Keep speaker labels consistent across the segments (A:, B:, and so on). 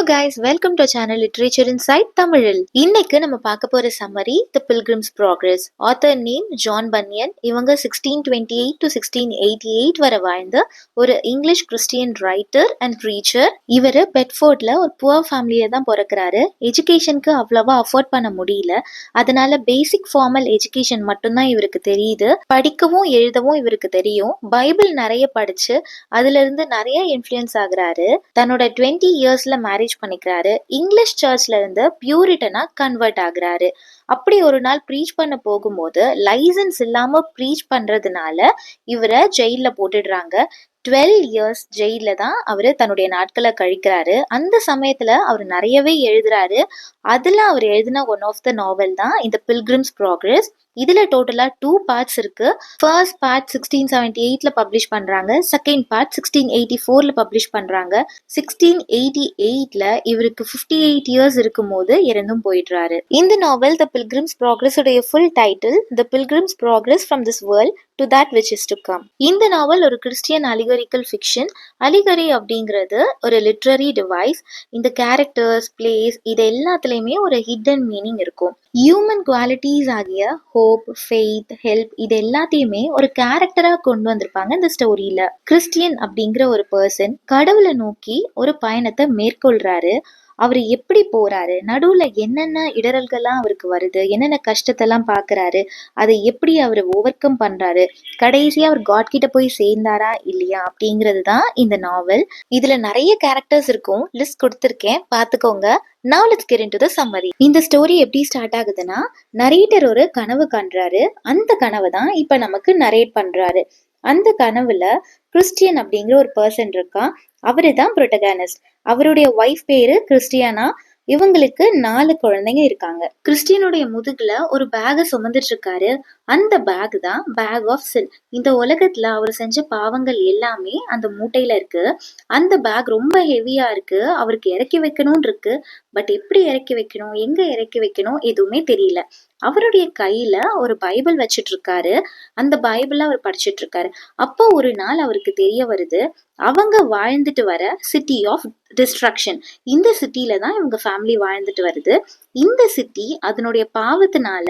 A: guys, welcome to our channel Literature Inside தமிழில். இன்னைக்கு நம்ம பார்க்க போற summary The Pilgrim's Progress. Author name John Bunyan. இவங்க 1628 to 1688 வரை வாழ்ந்த ஒரு English Christian writer and preacher. இவர் பெட்ஃபோர்ட்ல ஒரு புவர் ஃபேமிலியில தான் பிறக்கிறாரு. எஜுகேஷனுக்கு அவ்வளவா அஃபோர்ட் பண்ண முடியல. அதனால பேசிக் ஃபார்மல் எஜுகேஷன் மட்டும்தான் இவருக்கு தெரியுது. படிக்கவும் எழுதவும் இவருக்கு தெரியும். பைபிள் நிறைய படிச்சு அதுல இருந்து நிறைய இன்ஃப்ளூயன்ஸ் ஆகுறாரு. தன்னோட 20 இயர்ஸ்ல மேரேஜ் பண்ணிக்கிறாரு. இங்கிலீஷ் சர்ச்ல இருந்து பியூரிட்டனா கன்வெர்ட் ஆகுறாரு. அப்படி ஒரு நாள் ப்ரீச் பண்ண போகும்போது லைசன்ஸ் இல்லாம ப்ரீச் பண்றதுனால இவரை ஜெயில போட்டுடுறாங்க. 12 இயர்ஸ் ஜெயில தான் அவரு தன்னுடைய நாட்களை கழிக்கிறாரு. அந்த சமயத்துல அவர் நிறையவே எழுதுறாரு. அதுல அவர் எழுதின ஒன் ஆஃப் த நாவல் தான் இந்த பில்கிரிம்ஸ் ப்ராக்ரஸ். இதுல டோட்டலா 2 பார்ட்ஸ் இருக்கு. ஃபர்ஸ்ட் பார்ட் 1678ல பப்ளிஷ் பண்றாங்க. செகண்ட் பார்ட் 1684ல பப்ளிஷ் பண்றாங்க. 1688ல இவருக்கு 58 இயர்ஸ் இருக்கும் போது இறந்தும் போயிடுறாரு. இந்த நாவல் த பில்கிரிம்ஸ் ப்ராக்ரஸ் உடைய full title the Pilgrims progress from this world to that which is to come. இந்த நாவல் ஒரு கிறிஸ்டியன் அலிகரிக்கல் ஃபிக்ஷன். அலிகரி அப்படிங்கிறது ஒரு லிட்ரரி டிவைஸ். இந்த கேரக்டர்ஸ், பிளேஸ் இது எல்லாத்துலயுமே ஒரு ஹிடன் மீனிங் இருக்கும். ஹியூமன் குவாலிட்டிஸ் ஆகிய ஹோப், ஃபெய்த், ஹெல்ப் இது எல்லாத்தையுமே ஒரு கேரக்டரா கொண்டு வந்திருப்பாங்க இந்த ஸ்டோரியில. கிறிஸ்டியன் அப்படிங்கிற ஒரு பர்சன் கடவுளை நோக்கி ஒரு பயணத்தை மேற்கொள்றாரு. அவர் எப்படி போறாரு, நடுவுல என்னென்ன இடரல்கள்லாம் அவருக்கு வருது, என்னென்ன கஷ்டத்தெல்லாம் பாக்குறாரு, அதை எப்படி அவர் ஓவர் கம் பண்றாரு, கடைசியா அவர் காட் கிட்ட போய் சேர்ந்தாரா இல்லையா அப்படிங்கிறது தான் இந்த நாவல். இதுல நிறைய கேரக்டர்ஸ் இருக்கும். லிஸ்ட் கொடுத்துருக்கேன், பாத்துக்கோங்க. Now let's get into the summary. இந்த ஸ்டோரி எப்படி ஸ்டார்ட் ஆகுதுன்னா, நரேட்டர் ஒரு கனவு காண்றாரு. அந்த கனவை தான் இப்ப நமக்கு நரேட் பண்றாரு. அந்த கனவுல கிறிஸ்டியன் அப்படிங்கிற ஒரு பர்சன் இருக்கான். அவரு தான் புரோட்டகானிஸ்ட். அவருடைய ஒய்ஃப் பேரு கிறிஸ்டியானா. இவங்களுக்கு 4 குழந்தைங்க இருக்காங்க. கிறிஸ்டியனுடைய முதுகுல ஒரு பேக சுமந்துட்டு இருக்காரு. அந்த பேக் தான் பேக் ஆஃப் சின். இந்த உலகத்துல அவர் செஞ்ச பாவங்கள் எல்லாமே அந்த மூட்டையில இருக்கு. அந்த பேக் ரொம்ப ஹெவியா இருக்கு. அவருக்கு இறக்கி வைக்கணும்னு இருக்கு. பட் எப்படி இறக்கி வைக்கணும், எங்க இறக்கி வைக்கணும் எதுவுமே தெரியல. அவருடைய கையில ஒரு பைபிள் வச்சிட்டு இருக்காரு. அந்த பைபிள அவர் படிச்சுட்டு இருக்காரு. அப்போ ஒரு நாள் அவருக்கு தெரிய வருது, அவங்க வாழ்ந்துட்டு வர சிட்டி ஆஃப் டிஸ்ட்ரக்ஷன், இந்த சிட்டில தான் இவங்க ஃபேமிலி வாழ்ந்துட்டு வருது. இந்த சிட்டி அதனுடைய பாவத்தினால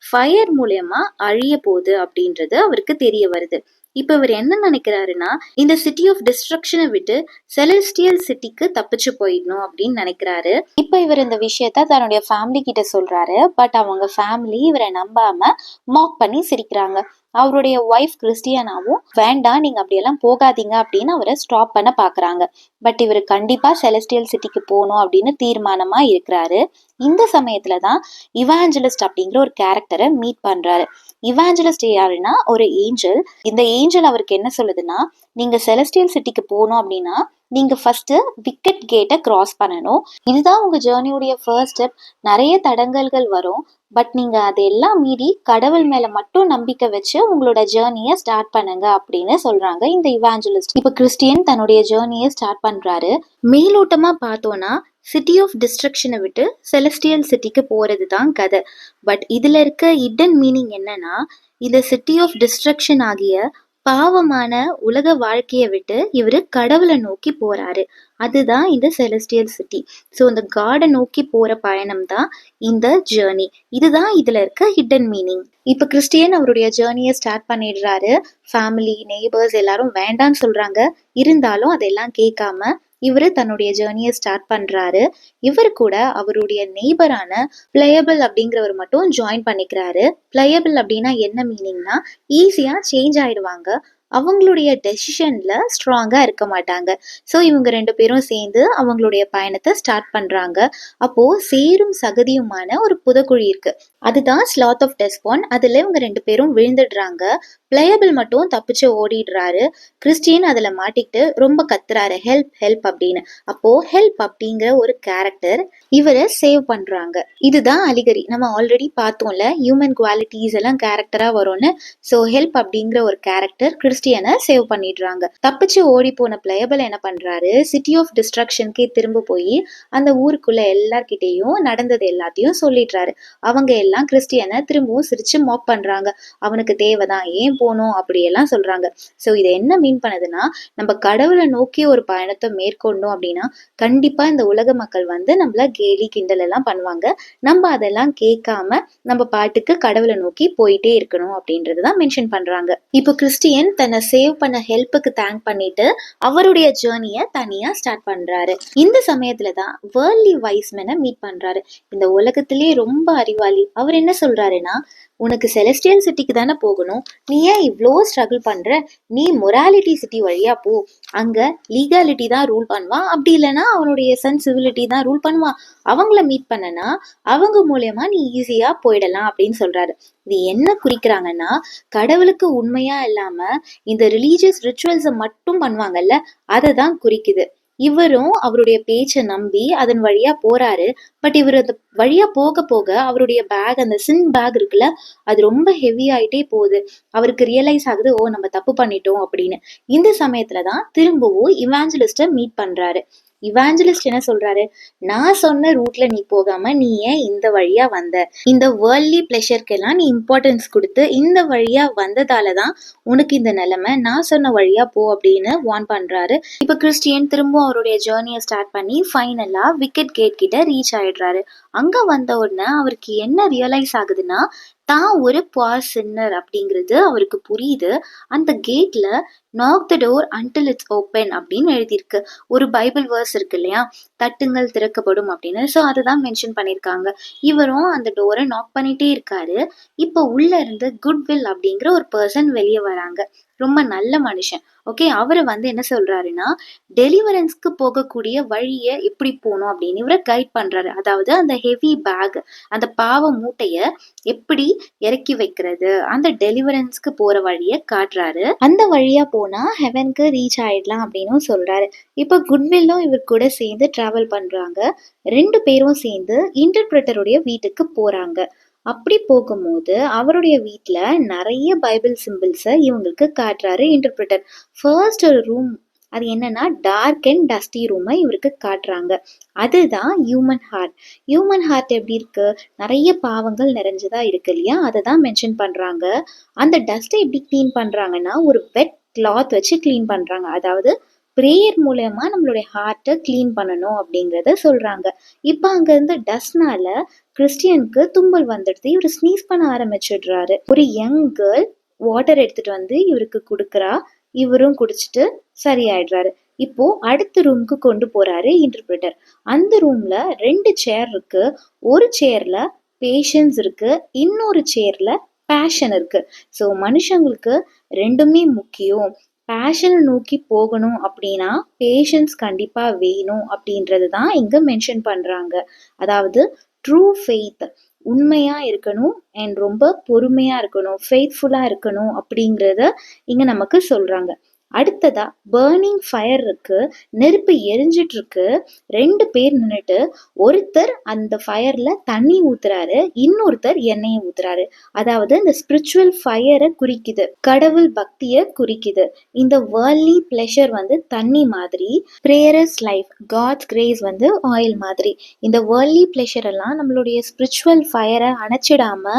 A: ஃபயர் மூலமா அழிய போகுது அப்படின்றது அவருக்கு தெரிய வருது. இப்ப இவர் என்ன நினைக்கிறாருன்னா, இந்த சிட்டி ஆஃப் டிஸ்ட்ரக்ஷனை விட்டு செலஸ்டியல் சிட்டிக்கு தப்பிச்சு போயிடணும் அப்படின்னு நினைக்கிறாரு. இப்ப இவர் இந்த விஷயத்த தன்னுடைய ஃபேமிலி கிட்ட சொல்றாரு. பட் அவங்க ஃபேமிலி இவரை நம்பாம மாக் பண்ணி சிரிக்கிறாங்க. அவருடைய ஒய்ஃப் கிறிஸ்டியானாவும் வேண்டாம், நீங்க அப்படியெல்லாம் போகாதீங்க அப்படின்னு அவரை ஸ்டாப் பண்ண பாக்குறாங்க. பட் இவர் கண்டிப்பா செலஸ்டியல் சிட்டிக்கு போகணும் அப்படின்னு தீர்மானமா இருக்கிறாரு. இந்த சமயத்துலதான் இவாஞ்சலிஸ்ட் அப்படிங்கிற ஒரு கேரக்டரை மீட் பண்றாரு. இவாஞ்சலிஸ்ட் யாருன்னா ஒரு ஏஞ்சல். இந்த ஏஞ்சல் அவருக்கு என்ன சொல்லுதுன்னா, நீங்க செலஸ்டியல் சிட்டிக்கு போகணும் அப்படின்னா நீங்க ஃபர்ஸ்ட் விக்கெட் கேட்டை கிராஸ் பண்ணணும். இதுதான் உங்க ஜேர்னியுடைய ஃபர்ஸ்ட் ஸ்டெப். நிறைய தடங்கல்கள் வரும். பட் நீங்க அதையெல்லாம் மீறி கடவுள் மேல மட்டும் நம்பிக்கை வச்சு உங்களோட ஜேர்னியை ஸ்டார்ட் பண்ணுங்க அப்படின்னு சொல்றாங்க இந்த இவாஞ்சலிஸ்ட். இப்ப கிறிஸ்டியன் தன்னுடைய ஜேர்னியை ஸ்டார்ட் பண்றாரு. மேலோட்டமா பார்த்தோம்னா சிட்டி ஆஃப் டிஸ்ட்ரக்ஷனை விட்டு செலஸ்டியல் சிட்டிக்கு போறது தான் கதை. பட் இதுல இருக்க ஹிடன் மீனிங் என்னன்னா, இந்த சிட்டி ஆஃப் டிஸ்ட்ரக்ஷன் ஆகிய பாவமான உலக வாழ்க்கையை விட்டு இவரு கடவுளை நோக்கி போறாரு. அதுதான் இந்த செலஸ்டியல் சிட்டி. ஸோ இந்த காடை நோக்கி போற பயணம் தான் இந்த ஜேர்னி. இதுதான் இதுல இருக்க ஹிடன் மீனிங். இப்ப கிறிஸ்டியன் அவருடைய ஜேர்னியை ஸ்டார்ட் பண்ணிடுறாரு. ஃபேமிலி, நெய்பர்ஸ் எல்லாரும் வேண்டான்னு சொல்றாங்க. இருந்தாலும் அதெல்லாம் கேட்காம இவரு தன்னுடைய ஜேர்னியை ஸ்டார்ட் பண்றாரு. இவர் கூட அவருடைய நெய்பரான பிளேயபிள் அப்படிங்கிறவர் மட்டும் ஜாயின் பண்ணிக்கிறாரு. பிளேயபிள் அப்படின்னா என்ன மீனிங்னா, ஈஸியா சேஞ்ச் ஆயிடுவாங்க. அவங்களுடைய டெசிஷன்ல ஸ்ட்ராங்கா இருக்க மாட்டாங்க. ஸோ இவங்க 2 பேரும் சேர்ந்து அவங்களுடைய பயணத்தை ஸ்டார்ட் பண்றாங்க. அப்போ சேரும் சகதியுமான ஒரு புதக்குழி இருக்கு. அதுதான் ஸ்லாத் ஆஃப் டெஸ்பான். அதுல இவங்க 2 பேரும் விழுந்துடுறாங்க. பிளேயபிள் மட்டும் தப்பிச்சு ஓடிடுறாரு. கிறிஸ்டியன் அதுல மாட்டிக்கிட்டு ரொம்ப கத்துறாரு, ஹெல்ப் ஹெல்ப் அப்படின்னு. அப்போ ஹெல்ப் அப்படிங்கிற ஒரு கேரக்டர் இவரை சேவ் பண்றாங்க. இதுதான் அலிகரி. நம்ம ஆல்ரெடி பார்த்தோம்ல, ஹியூமன் குவாலிட்டிஸ் எல்லாம் கேரக்டரா வரும்னு. ஸோ ஹெல்ப் அப்படிங்கிற ஒரு கேரக்டர் கிறிஸ்டியனை சேவ் பண்ணிடுறாங்க. தப்பிச்சு ஓடி போன பிளேயபிள் என்ன பண்றாரு, சிட்டி ஆஃப் டிஸ்ட்ரக்ஷனுக்கே திரும்ப போய் அந்த ஊருக்குள்ள எல்லார்கிட்டையும் நடந்தது எல்லாத்தையும் சொல்லிடுறாரு. அவங்க எல்லாம் கிறிஸ்டியனை திரும்பவும் சிரிச்சு மாக் பண்றாங்க. அவனுக்கு தேவைதான், ஏன் போகணும் அப்படியெல்லாம் சொல்றாங்க. ஸோ இதை என்ன மீன் பண்ணுதுன்னா, நம்ம கடவுளை நோக்கி ஒரு பயணத்தை மேற்கொண்டோம் அப்படின்னா கண்டிப்பா இந்த உலக மக்கள் வந்து நம்மள கேலி கிண்டல் எல்லாம் பண்ணுவாங்க. நம்ம அதெல்லாம் கேட்காம நம்ம பாட்டுக்கு கடவுளை நோக்கி போயிட்டே இருக்கணும் அப்படின்றதுதான் மென்ஷன் பண்றாங்க. இப்போ கிறிஸ்டியன் தன்னை சேவ் பண்ண ஹெல்ப்புக்கு தேங்க் பண்ணிட்டு அவருடைய ஜேர்னியை தனியா ஸ்டார்ட் பண்றாரு. இந்த சமயத்துலதான் வேர்ல்ட்லி வைஸ்மேனை மீட் பண்றாரு. இந்த உலகத்திலேயே ரொம்ப அறிவாளி. அவர் என்ன சொல்றாருன்னா, உனக்கு செலஸ்டியல் சிட்டிக்கு தானே போகணும், நீ ஏன் இவ்வளோ ஸ்ட்ரகிள் பண்ற, நீ மொராலிட்டி சிட்டி வழியா போ, அங்க லீகாலிட்டி தான் ரூல் பண்ணுவான், அப்படி இல்லைன்னா அவனுடைய சென்சிபிலிட்டி தான் ரூல் பண்ணுவான், அவங்கள மீட் பண்ணனா அவங்க மூலியமா நீ ஈஸியா போயிடலாம் அப்படின்னு சொல்றாரு. இது என்ன குறிக்கிறாங்கன்னா, கடவுளுக்கு உண்மையா இல்லாம இந்த ரிலீஜியஸ் ரிச்சுவல்ஸை மட்டும் பண்ணுவாங்கல்ல, அதை தான் குறிக்குது. இவரும் அவருடைய பேச்சை நம்பி அதன் வழியா போறாரு. பட் இவர் அந்த வழியா போக போக அவருடைய பேக், அந்த சின் பேக் இருக்குல்ல, அது ரொம்ப ஹெவி ஆயிட்டே போகுது. அவருக்கு ரியலைஸ் ஆகுது, ஓ நம்ம தப்பு பண்ணிட்டோம் அப்படின்னு. இந்த சமயத்துலதான் திரும்பவும் இவாஞ்சலிஸ்ட மீட் பண்றாரு. இவாஞ்சலிஸ்ட் என்ன சொல்றாரு, நான் சொன்ன ரூட்ல நீ போகாம நீ ஏன் இந்த வழியா வந்த, இந்த வேர்ல்ட்லி பிளஷருக்கெல்லாம் நீ இம்பார்ட்டன்ஸ் கொடுத்து இந்த வழியா வந்ததாலதான் உனக்கு இந்த நிலைமை, நான் சொன்ன வழியா போ அப்படின்னு வார்ன் பண்றாரு. இப்ப கிறிஸ்டியன் திரும்ப அவருடைய ஜேர்னியை ஸ்டார்ட் பண்ணி ஃபைனலா விக்கெட் கேட் கிட்ட ரீச் ஆயிடுறாரு. அங்க வந்த உடனே அவருக்கு என்ன ரியலைஸ் ஆகுதுன்னா, தான் ஒரு பார் சின்னர் அப்படிங்கிறது அவருக்கு புரியுது. அந்த கேட்ல knock the door until it's open அப்படின்னு எழுதியிருக்கு. ஒரு பைபிள் வேர்ஸ் இருக்கு இல்லையா, தட்டுங்கள் திறக்கப்படும் அப்படின்னு. ஸோ அதுதான் மென்ஷன் பண்ணியிருக்காங்க. இவரும் அந்த டோரை நாக் பண்ணிட்டே இருக்காரு. இப்போ உள்ள இருந்து குட்வில் அப்படிங்கிற ஒரு பர்சன் வெளியே வராங்க. ரொம்ப நல்ல மனுஷன். ஓகே, அவரை வந்து என்ன சொல்றாருன்னா, டெலிவரன்ஸ்க்கு போகக்கூடிய வழியை எப்படி போகணும் அப்படின்னு இவரை கைட் பண்றாரு. அதாவது அந்த ஹெவி பேக், அந்த பாவ மூட்டைய எப்படி இறக்கி வைக்கிறது, அந்த டெலிவரன்ஸ்க்கு போற வழியை காட்டுறாரு. அந்த வழியா போனா ஹெவனுக்கு ரீச் ஆயிடலாம் அப்படின்னு சொல்றாரு. இப்ப குட்வில்லும் இவர் கூட சேர்ந்து டிராவல் பண்றாங்க. 2 பேரும் சேர்ந்து இன்டர்பிரட்டருடைய வீட்டுக்கு போறாங்க. அப்படி போகும்போது அவருடைய வீட்டுல நிறைய பைபிள் சிம்பிள்ஸை இவங்களுக்கு காட்டுறாரு இன்டர்பிரட்டர். ஃபர்ஸ்ட் ஒரு ரூம், அது என்னன்னா டார்க் அண்ட் டஸ்டி ரூமை இவருக்கு காட்டுறாங்க. அதுதான் ஹியூமன் ஹார்ட். ஹியூமன் ஹார்ட் எப்படி இருக்கு, நிறைய பாவங்கள் நிறைஞ்சதா இருக்கு இல்லையா, அதை தான் மென்ஷன் பண்றாங்க. அந்த டஸ்ட்டை எப்படி கிளீன் பண்றாங்கன்னா, ஒரு வெட் கிளாத் வச்சு கிளீன் பண்றாங்க. அதாவது ப்ரேயர் மூலமா நம்மளுடைய ஹார்ட்டை கிளீன் பண்ணணும் அப்படிங்கிறத சொல்றாங்க. இப்போ அங்க இருந்து டஸ்ட்னால கிறிஸ்டியனுக்கு தும்பல் வந்துடுது. இவர் ஸ்னீஸ் பண்ண ஆரம்பிச்சிடுறாரு. ஒரு யங் கேர்ள் வாட்டர் எடுத்துட்டு வந்து இவருக்கு கொடுக்குறா. இவரும் குடிச்சிட்டு சரியாயிடுறாரு. இப்போ அடுத்த ரூமுக்கு கொண்டு போறாரு இன்டர்பிரட்டர். அந்த ரூம்ல 2 சேர் இருக்கு. ஒரு சேர்ல பேஷன்ஸ் இருக்கு, இன்னொரு சேர்ல பேஷன் இருக்கு. ஸோ மனுஷங்களுக்கு ரெண்டுமே முக்கியம். பேஷனை நோக்கி போகணும் அப்படின்னா பேஷன்ஸ் கண்டிப்பா வேணும் அப்படின்றது தான் இங்க மென்ஷன் பண்றாங்க. அதாவது ட்ரூ ஃபெய்த், உண்மையா இருக்கணும் அண்ட் ரொம்ப பொறுமையா இருக்கணும், ஃபெய்த்ஃபுல்லா இருக்கணும் அப்படிங்கிறத இங்க நமக்கு சொல்றாங்க. அடுத்ததா பர்னிங் ஃபயர் இருக்கு, நெருப்பு எரிஞ்சிட்டு இருக்கு. 2 பேர் நின்றுட்டு ஒருத்தர் அந்த ஃபயர்ல தண்ணி ஊத்துறாரு, இன்னொருத்தர் எண்ணெயை ஊத்துறாரு. அதாவது இந்த ஸ்பிரிச்சுவல் ஃபயரை குறிக்குது, கடவுள் பக்தியை குறிக்குது. இந்த வேர்ல்ட்லி பிளஷர் வந்து தண்ணி மாதிரி, பிரேயர்ஸ் லைஃப், காட்ஸ் கிரேஸ் வந்து ஆயில் மாதிரி. இந்த வேர்ல்ட்லி பிளஷர் எல்லாம் நம்மளுடைய ஸ்பிரிச்சுவல் ஃபயரை அணைச்சிடாம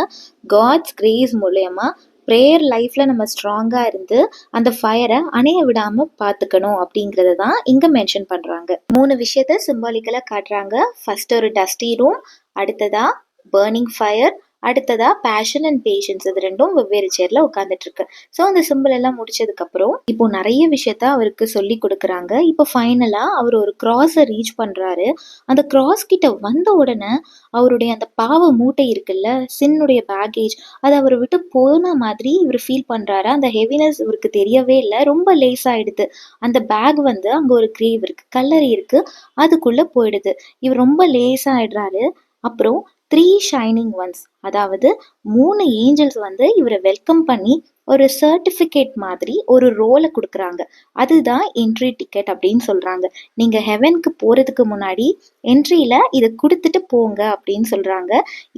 A: காட்ஸ் கிரேஸ் மூலயமா ப்ரேயர் லைஃப்ல நம்ம ஸ்ட்ராங்கா இருந்து அந்த ஃபயரை அணைய விடாம பாத்துக்கணும் அப்படிங்கறத தான் இங்க மென்ஷன் பண்றாங்க. 3 விஷயத்த சிம்பாலிக்கலா காட்டுறாங்க. ஃபர்ஸ்ட் ஒரு டஸ்டி ரூம், அடுத்ததா பர்னிங் ஃபயர், அடுத்ததா பேஷன் அண்ட் பேஷன்ஸ். இது ரெண்டும் வெவ்வேறு சேர்ல உட்காந்துட்டு இருக்கு. ஸோ அந்த சிம்பிள் எல்லாம் முடிச்சதுக்கு அப்புறம் இப்போ நிறைய விஷயத்த அவருக்கு சொல்லி கொடுக்குறாங்க. இப்போ ஃபைனலா அவர் ஒரு கிராஸை ரீச் பண்றாரு. அந்த கிராஸ் கிட்ட வந்த உடனே அவருடைய அந்த பாவ மூட்டை இருக்குல்ல, சின்னுடைய பேகேஜ், அது அவரை விட்டு போன மாதிரி இவர் ஃபீல் பண்றாரு. அந்த ஹெவினஸ் இவருக்கு தெரியவே இல்லை, ரொம்ப லேஸ் ஆயிடுது. அந்த பேக் வந்து அங்க ஒரு கிரேவ் இருக்கு, கல்லறை இருக்கு, அதுக்குள்ள போயிடுது. இவர் ரொம்ப லேஸ் ஆயிடுறாரு. அப்புறம் 3 ஷைனிங் ஒன்ஸ், அதாவது 3 ஏஞ்சல்ஸ் வந்து இவரை வெல்கம் பண்ணி ஒரு சர்டிஃபிகேட் மாதிரி ஒரு ரோலை கொடுக்குறாங்க. அதுதான் என்ட்ரி டிக்கெட் அப்படின்னு சொல்றாங்க. நீங்க ஹெவனுக்கு போறதுக்கு முன்னாடி என்ட்ரியில இதை கொடுத்துட்டு போங்க அப்படின்னு சொல்றாங்க.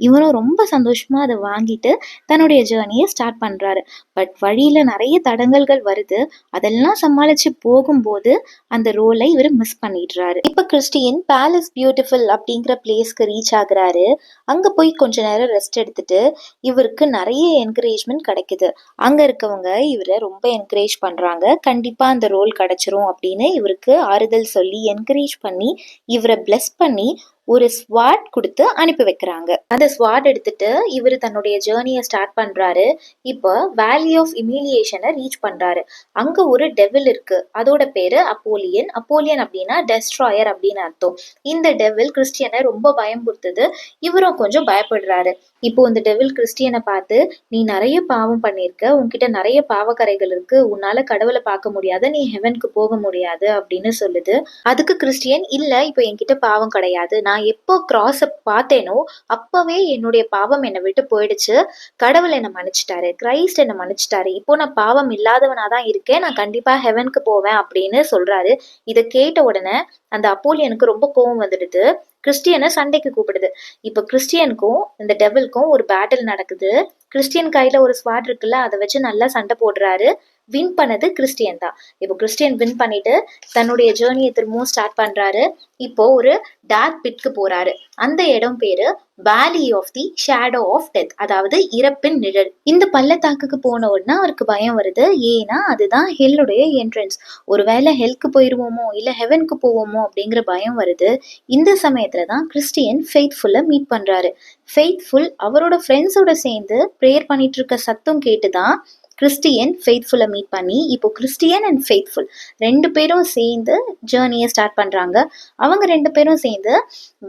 A: இவரும் ரொம்ப சந்தோஷமா அதை வாங்கிட்டு தன்னுடைய ஜேர்னியை ஸ்டார்ட் பண்றாரு. பட் வழியில நிறைய தடங்கல்கள் வருது. அதெல்லாம் சமாளிச்சு போகும்போது அந்த ரோலை இவர் மிஸ் பண்ணிடுறாரு. இப்ப கிறிஸ்டியன் பேலஸ் பியூட்டிஃபுல் அப்படிங்கிற பிளேஸ்க்கு ரீச் ஆகுறாரு. அங்க போய் கொஞ்ச நேரம் ரெஸ்ட் எடுத்துட்டு இவருக்கு நிறைய என்கரேஜ்மெண்ட் கிடைக்குது. அங்க இருக்கவங்க இவரை ரொம்ப என்கரேஜ் பண்றாங்க. கண்டிப்பா அந்த ரோல் கிடைச்சிரும் அப்படின்னு இவருக்கு ஆறுதல் சொல்லி என்கரேஜ் பண்ணி இவரை பிளஸ் பண்ணி ஒரு ஸ்வாட் கொடுத்து அனுப்பி வைக்கிறாங்க. அந்த ஸ்வாட் எடுத்துட்டு இவர் தன்னுடைய ஜேர்னியை ஸ்டார்ட் பண்றாரு. இப்போ வேலி ஆஃப் இமிலியேஷனை ரீச் பண்றாரு. அங்க ஒரு டெவில் இருக்கு. அதோட பேரு அப்போலியன். அப்போலியன் அப்படின்னா டெஸ்ட்ராயர் அப்படின்னு அர்த்தம். இந்த டெவில் கிறிஸ்டியனை ரொம்ப பயம்புறுத்துது. இவரும் கொஞ்சம் பயப்படுறாரு. இப்போ இந்த டெவில் கிறிஸ்டியனை பார்த்து, நீ நிறைய பாவம் பண்ணியிருக்க, உன்கிட்ட நிறைய பாவக்கரைகள் இருக்கு, உன்னால கடவுளை பார்க்க முடியாது, நீ ஹெவனுக்கு போக முடியாது அப்படின்னு சொல்லுது. அதுக்கு கிறிஸ்டியன், இல்ல இப்போ என்கிட்ட பாவம் கிடையாது, நான் எப்போ கிராஸை பார்த்தேனோ அப்பவே என்னுடைய பாவம் என்னை விட்டு போயிடுச்சு, கடவுள் என்னை மன்னிச்சிட்டாரு, கிரைஸ்ட் என்னை மன்னிச்சிட்டாரு, இப்போ நான் பாவம் இல்லாதவனா தான் இருக்கேன், நான் கண்டிப்பா ஹெவனுக்கு போவேன் அப்படின்னு சொல்றாரு. இதை கேட்ட உடனே அந்த அப்போலியனுக்கு ரொம்ப கோவம் வந்துடுது. கிறிஸ்டியனை சண்டைக்கு கூப்பிடுது. இப்போ கிறிஸ்டியனுக்கும் இந்த டெவில்க்கும் ஒரு பேட்டில் நடக்குது. கிறிஸ்டியன் கையில ஒரு ஸ்வாட் இருக்குல்ல, அதை வச்சு நல்லா சண்டை போடுறாரு. வின் பண்ணது கிறிஸ்டியன் தான். இப்போ கிறிஸ்டியன் வின் பண்ணிட்டு தன்னுடைய ஜேர்னியை திரும்பவும் ஸ்டார்ட் பண்றாரு. இப்போ ஒரு டார்க் பிட்க்கு போறாரு. அந்த இடம் பேரு valley of the shadow of death, அதாவது இறப்பின் நிழல். இந்த பள்ளத்தாக்குக்கு போன உடனே அவருக்கு பயம் வருது. ஏன்னா அதுதான் ஹெல்லுடைய என்ட்ரன்ஸ். ஒருவேளை ஹெல்க்கு போயிருவோமோ இல்ல ஹெவனுக்கு போவோமோ அப்படிங்கிற பயம் வருது. இந்த சமயத்துல தான் கிறிஸ்டியன் ஃபெய்த்ஃபுல்லை மீட் பண்றாரு. ஃபெய்த்ஃபுல் அவரோட ஃப்ரெண்ட்ஸோட சேர்ந்து ப்ரேயர் பண்ணிட்டு இருக்க சத்தம் கேட்டுதான் கிறிஸ்டியன் ஃபெய்த்ஃபுல்லை மீட் பண்ணி இப்போ கிறிஸ்டியன் அண்ட் ஃபெய்த்ஃபுல் 2 பேரும் சேர்ந்து ஜேர்னியை ஸ்டார்ட் பண்றாங்க. அவங்க 2 பேரும் சேர்ந்து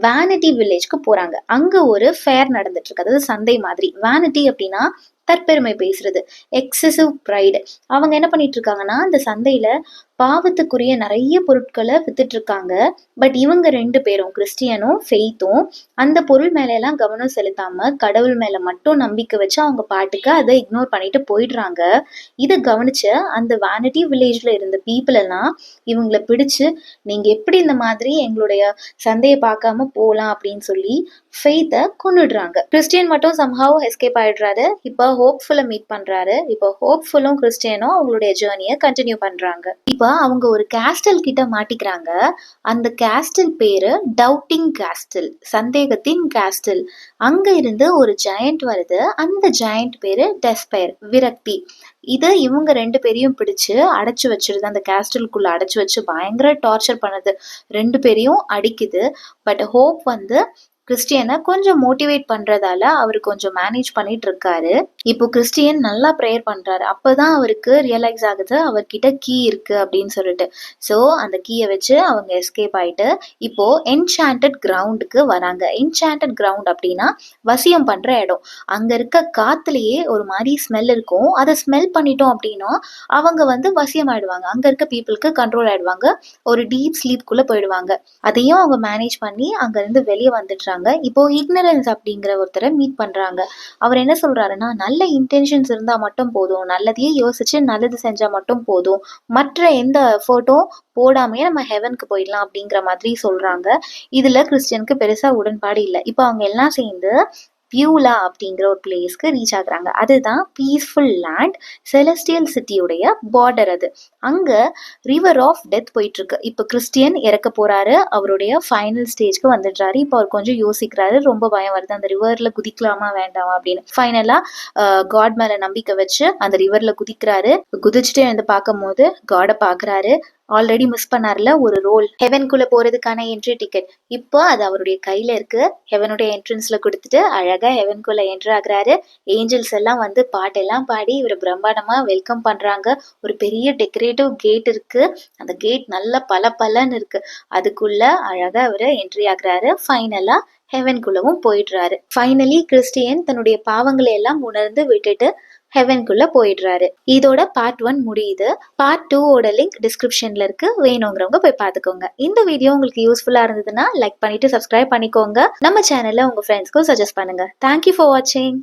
A: வேனிட்டி வில்லேஜ்க்கு போறாங்க. அங்க ஒரு ஃபேர் நடந்துட்டு இருக்கு, அதாவது சந்தை மாதிரி. வேனிட்டி அப்படின்னா தற்பெருமை பேசுறது, எக்ஸசிவ் ப்ரைடு. அவங்க என்ன பண்ணிட்டு இருக்காங்கன்னா அந்த சந்தையில பாவத்துக்குரிய நிறைய பொருட்களை வித்துட்டு இருக்காங்க. பட் இவங்க 2 பேரும் கிறிஸ்டியனும் ஃபெய்த்தும் அந்த பொருள் மேல எல்லாம் கவனம் செலுத்தாம கடவுள் மேல மட்டும் நம்பிக்கை வச்சு அவங்க பாட்டுக்கு அதை இக்னோர் பண்ணிட்டு போயிடுறாங்க. இதை கவனிச்ச அந்த வேனிட்டி வில்லேஜ்ல இருந்த பீப்புள் எல்லாம் இவங்களை பிடிச்சு, நீங்க எப்படி இந்த மாதிரி எங்களுடைய சந்தையை பார்க்காம போலாம் அப்படின்னு சொல்லி ஃபெய்த்தை கொன்னுடுறாங்க. கிறிஸ்டியன் மட்டும் சம்ஹாவ் எஸ்கேப் ஆயிடுறாரு. இப்போ ஹோப்ஃபுல்லை மீட் பண்றாரு. இப்போ ஹோப்ஃபுல்லும் கிறிஸ்டியனும் அவங்களுடைய ஜேர்னியை கண்டினியூ பண்றாங்க. இப்போ அவங்க ஒரு கேஸ்டல் கிட்ட மாட்டிக்கிறாங்க. அந்த கேஸ்டல் பேரு டவுட்டிங் கேஸ்டல், சந்தேகத்தின் கேஸ்டல். அங்க இருந்து ஒரு ஜெயண்ட் வருது. அந்த ஜெயண்ட் பேரு டெஸ்பயர், விரக்தி. இது இவங்க 2 பேரையும் பிடிச்சு அடைச்சு வச்சிருது. அந்த கேஸ்டலுக்குள்ள அடைச்சு வச்சு பயங்கர டார்ச்சர் பண்ணுது. 2 பேரையும் அடிக்குது. பட் ஹோப் வந்து கிறிஸ்டியனை கொஞ்சம் மோட்டிவேட் பண்றதால அவர் கொஞ்சம் மேனேஜ் பண்ணிட்டு இருக்காரு. இப்போ கிறிஸ்டியன் நல்லா ப்ரேயர் பண்றாரு. அப்பதான் அவருக்கு ரியலைஸ் ஆகுது அவர்கிட்ட கீ இருக்கு அப்படின்னு சொல்லிட்டு. ஸோ அந்த கீயை வச்சு அவங்க எஸ்கேப் ஆயிட்டு இப்போ என்சாண்டட் கிரவுண்டுக்கு வராங்க. என்சாண்டட் கிரவுண்ட் அப்படின்னா வசியம் பண்ற இடம். அங்க இருக்க காத்துலயே ஒரு மாதிரி ஸ்மெல் இருக்கும். அதை ஸ்மெல் பண்ணிட்டோம் அப்படின்னா அவங்க வந்து வசியம் ஆயிடுவாங்க. அங்க இருக்க பீப்புளுக்கு கண்ட்ரோல் ஆயிடுவாங்க. ஒரு டீப் ஸ்லீப்குள்ள போயிடுவாங்க. அதையும் அவங்க மேனேஜ் பண்ணி அங்க இருந்து வெளியே வந்துடுறாங்க. இப்போ இக்னரன்ஸ் அப்படிங்கிற ஒருத்தரை மீட் பண்றாங்க. அவர் என்ன சொல்றாருன்னா, நல்ல இன்டென்ஷன்ஸ் இருந்தா மட்டும் போதும், நல்லதையே யோசிச்சு நல்லது செஞ்சா மட்டும் போதும், மற்ற எந்த எஃபர்ட்டும் போடாமையே நம்ம ஹெவனுக்கு போயிடலாம் அப்படிங்கிற மாதிரி சொல்றாங்க. இதுல கிறிஸ்டியனுக்கு பெருசா உடன்பாடு இல்லை. இப்போ அவங்க எல்லாம் சேர்ந்து பியூலா அப்படிங்கிற ஒரு பிளேஸ்க்கு ரீச் ஆகுறாங்க. அதுதான் பீஸ்ஃபுல் லேண்ட், செலஸ்டியல் சிட்டியுடைய பார்டர். அது அங்க ரிவர் ஆஃப் டெத் போயிட்டு இருக்கு. இப்போ கிறிஸ்டியன் இறக்க போறாரு. அவருடைய ஃபைனல் ஸ்டேஜ்க்கு வந்துடுறாரு. இப்போ அவர் கொஞ்சம் யோசிக்கிறாரு. ரொம்ப பயம் வருது, அந்த ரிவர்ல குதிக்கலாமா வேண்டாமா அப்படின்னு. ஃபைனலா காட் மேல நம்பிக்கை வச்சு அந்த ரிவர்ல குதிக்கிறாரு. குதிச்சுட்டு வந்து பார்க்கும் போது காடை பாக்குறாரு. ஆல்ரெடி மிஸ் பண்ணார்ல ஒரு ரோல், ஹெவனுக்குள்ள போறதுக்கான என்ட்ரி டிக்கெட். இப்போ அது அவருடைய கையில இருக்கு. ஹெவனுடைய என்ட்ரன்ஸ்ல கொடுத்துட்டு அழகா ஹெவனுக்குள்ள என்ட்ரு ஆகுறாரு. ஏஞ்சல்ஸ் எல்லாம் வந்து பாட்டெல்லாம் பாடி இவரை பிரம்மாண்டமா வெல்கம் பண்றாங்க. ஒரு பெரிய டெக்கரேட்டிவ் கேட் இருக்கு. அந்த கேட் நல்ல பல பலன்னு இருக்கு. அதுக்குள்ள அழகா அவரு என்ட்ரி ஆகுறாரு. ஃபைனலா ஹெவன்குள்ளவும் போயிடுறாரு. ஃபைனலி கிறிஸ்டியன் தன்னுடைய பாவங்களை எல்லாம் உணர்ந்து விட்டுட்டு ஹெவன்குள்ள போயிடுறாரு. இதோட பார்ட் 1 முடியுது. பார்ட் 2 ஓட லிங்க் டிஸ்கிரிப்ஷன்ல இருக்கு, வேணுங்கிறவங்க போய் பார்த்துக்கோங்க. இந்த வீடியோ உங்களுக்கு யூஸ்ஃபுல்லா இருந்ததுன்னா லைக் பண்ணிட்டு சப்ஸ்கிரைப் பண்ணிக்கோங்க. நம்ம சேனல்ல உங்க ஃப்ரெண்ட்ஸ்க்கும் சஜஸ்ட் பண்ணுங்க. தேங்க்யூ ஃபார் வாட்சிங்.